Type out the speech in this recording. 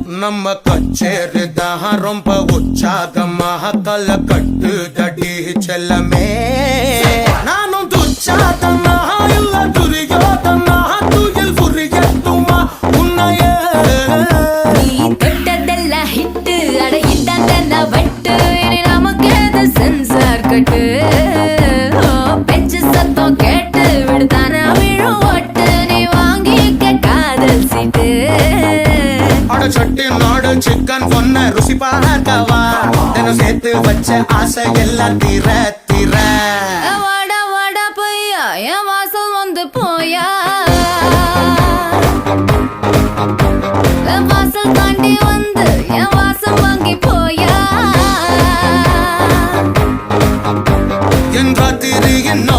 நம்ம கச்சேரிதான் ரொம்ப உற்சாகமாக கல கட்டு தடி செல்லமே நானும் துச்சாதமாக இல்ல துரியோதமாக துயில் புரியட்டுமா உன்னையே நீ தொட்டதெல்லாம் ஹிட்டு அட இட்டாங்க வட்டு இனி நமக்கு எது சென்சார் கட்டு பெஞ்சு சத்தம் கேட்டு விடுதானா விழும் ஒட்டு நீ வாங்கிக்க காதல் சீட்டு சட்டி நாடு சிக்கன் பொண்ண ருசி பார்க்கவா தினம் சேர்த்து வச்ச ஆசை எல்லாம் தீர தீர வாடா வாடா பையா என் வாசல் வந்து போயா வாசல் தாண்டி வந்து என் வாசம் வாங்கி போயா என் ராத்திரி என்ன